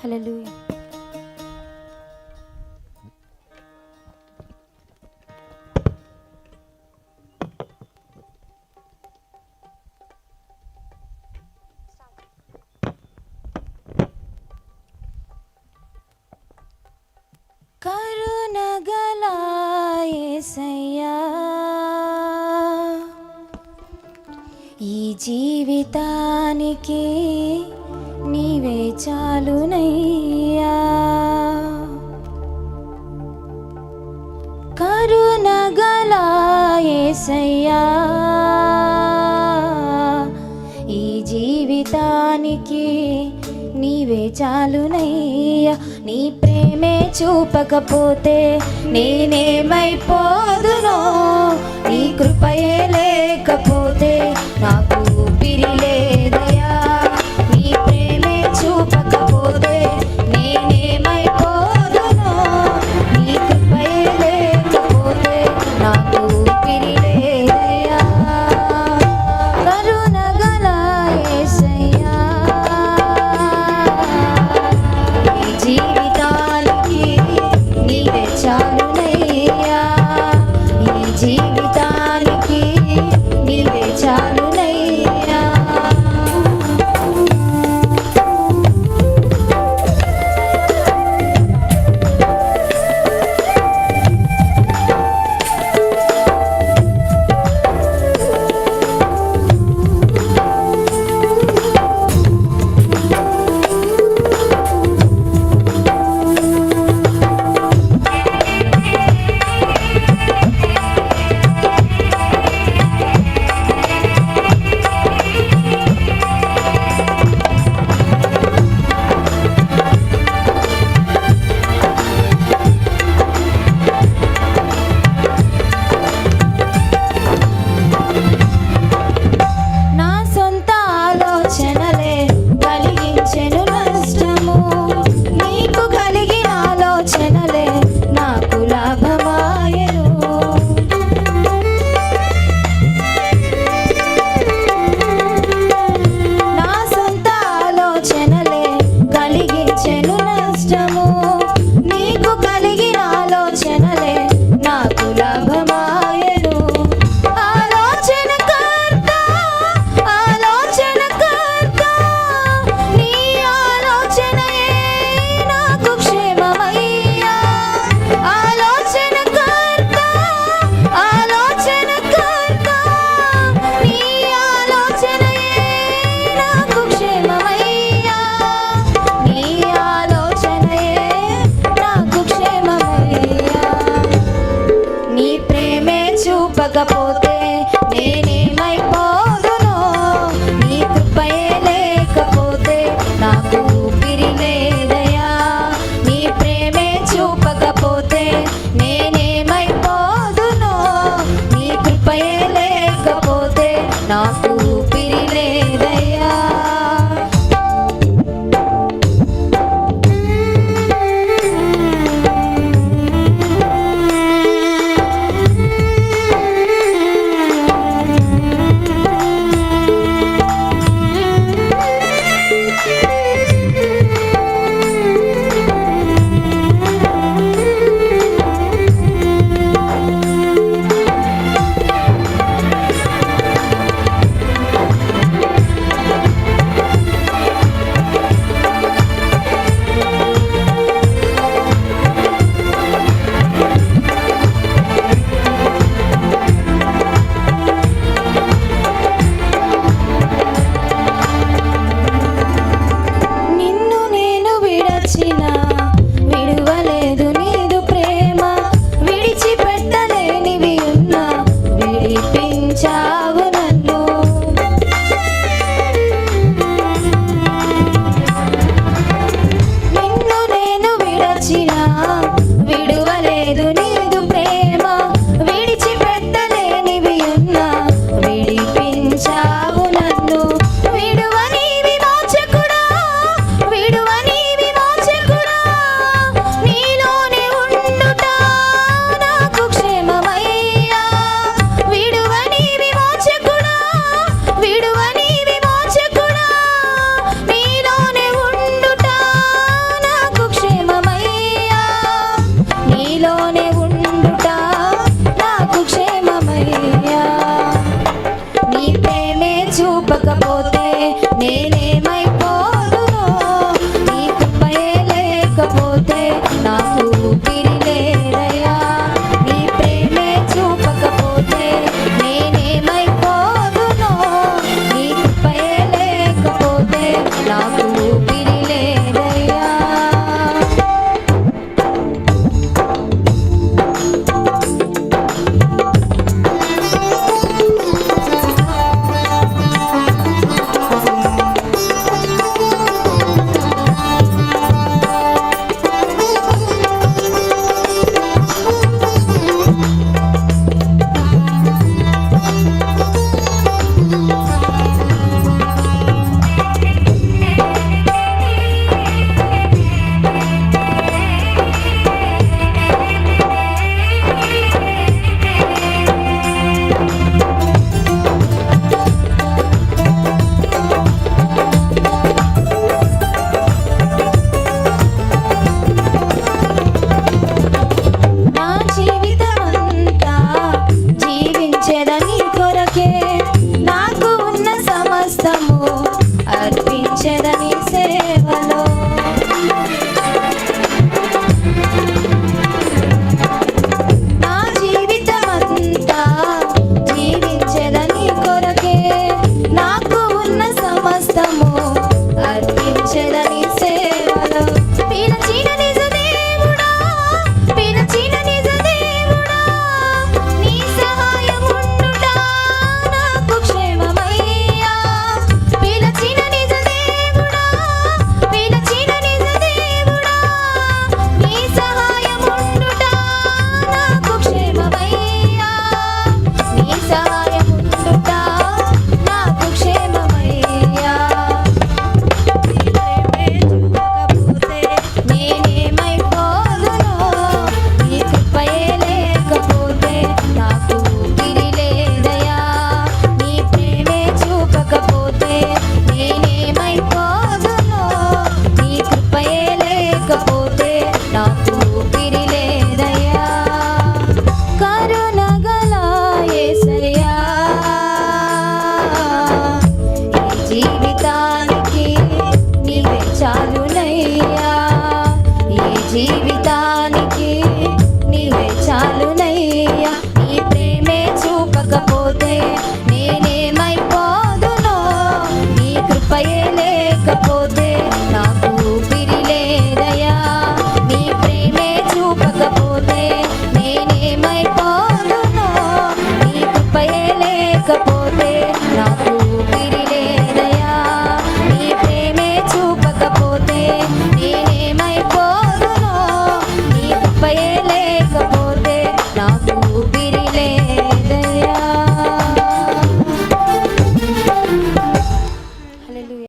హల్లెలూయా. కరుణగల యేసయ్యా, ఈ జీవితానికి నీవే చాలునయ్యా. కరుణగల యేసయ్యా, ఈ జీవితానికి నీవే చాలునయ్యా. నీ ప్రేమే చూపకపోతే నేనేమైపోదునో, నీ కృపయే లేకపోతే నాకు ఊపిరి లేదయా. నీ ప్రేమే చూపకపోతే నేనేమైపోదునో, నీ కృపయే లేకపోతే నాకు ఊపిరి లేదయా. కరుణగల యేసయ్యా, ఈ జీవితానికి నీవే చాలునయ్యా. ఈ జీవితానికి నీవే చాలునయ్యా. నా సొంత ఆలోచనలే కలిగించెను నష్టము, నీకు కలిగిన ఆలోచనలే నాకు లాభమాయెను. నా సొంత ఆలోచనలే కలిగించెను నష్టము, నీకు కలిగిన ఆలోచనలే నాకు లాభమాయెను. ఆలోచనకర్త, ఆలోచనకర్త, నీ ఆలోచనయే నాకు క్షేమమయ్యా. ఆలోచనకర్త, ఆలోచనకర్త, నీ ఆలోచనయే నాకు క్షేమమయ్యా. నీ ఆలోచనయే నాకు క్షేమమయ్యా. నీ ప్రేమే చూపకపోతే నేనేమైపోదునో, నీ కృపయే లేకపోతే నాకు ఊపిరి లేదయా. నీ ప్రేమే చూపకపోతే నేనేమైపోదునో, నీ కృపయే లేకపోతే నాకు ఊపిరి లేదయా. సమస్తము అర్పించెదని సేవలో. నా జీవితమంతా జీవించెదని కొరకే, నాకు ఉన్న సమస్తము అర్పించెదని సేవలో. పిలిచిన నిజ దేవుడా, పిలిచిన నిజ దేవుడా, నీ సహాయం ఉండుట నాకు క్షేమమయ్యా. పిలిచిన నిజ దేవుడా, పిలిచిన నిజ దేవుడా, నీ సహాయం ఉండుట నాకు క్షేమమయ్యా. నీ సహాయం ఉండుట నాకు క్షేమమయ్యా. నేనేమైపోదునో, నీ కృపయే లేకపోతే నాకు ఊపిరి లేదయ్యా. నీ ప్రేమే చూపకపోతే నేనేమైపోదునో, నీ కృపయే లేకపోతే నాకు ఊపిరి లేదయ్యా. కరుణగల యేసయ్యా, ఈ జీవితానికి నీవే చాలునయ్యా. ఈ జీవితానికి నీవే చాలునయ్యా. నీ ప్రేమే చూపకపోతే నేనేమైపోదునో, నీ కృపయే